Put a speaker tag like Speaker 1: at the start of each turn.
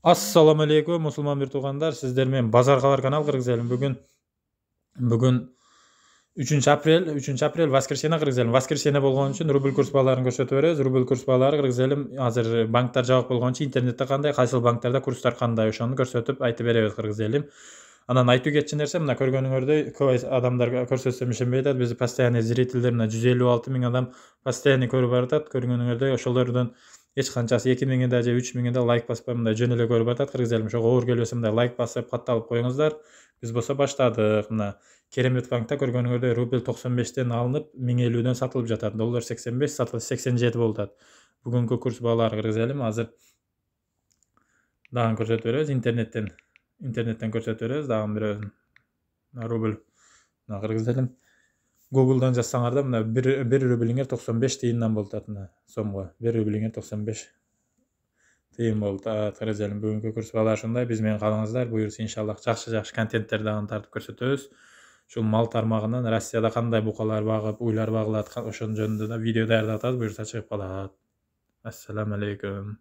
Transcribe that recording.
Speaker 1: Assalamu alaikum musulman bir tuğanlar. Sizler men Bazar Kalar kanal kırgızelim. Bugün 3 aprel, 3 aprel Vaskirşene kırgızelim. Vaskirşene bolğon üçün rubl kurs bağlarını gösterip berебiz. Rubl kurs bağları kırgızelim. Hazır banklar jabak bolğon üçün internette kanday, qaysı banklarda kurslar kanday oşonu gösterip aytıp berебiz kırgızelim. Anan aytуу ketчү нерсе мына көргөнүңөрдөй көп адамдар көрсөтсөм ишенбей атат. Биз постоянный зрительдер 156 миң адам постоянный көрүп атат. Көргөнүңөрдөй ошолордон эч канчасы 2 миңиде же 3 миңиде лайк баспай мындай жөн эле көрүп атат. Кыргыз элим ошого оор келбесе мындай лайк басып катталып коюңуздар. Биз болсо баштадык. Мына Керемет банкта көргөнүңөрдөй рубль 95тен алынып 1050дөн сатылып жатат. Доллар 85, сатылыш 87 болуп атат. Бүгүнкү курс баалары кыргыз элим азыр дагы көрсөтүп беребиз интернеттен көрсөтүп беребиз дагы бирөөсүн. Рубль мына кыргыз элим Google'dan жазсаңар да мына 1 рублиңер 95 тыйындан болуп атат мына сомго. 1 рублиңер 95 тыйын болуп атат. Кыргыз элим бүгүнкү курс баалары ушундай. Биз менен калыңыздар. Буюрса иншаллах жакшы контенттер дагы тартып көрсөтөбүз. Ушул мал тармагынан Россияда кандай букалар багып, уйлар багылат, ошонун жөнүндө да видео даярдап атабыз. Буюрса чыгып калат. Ассаламу алейкум.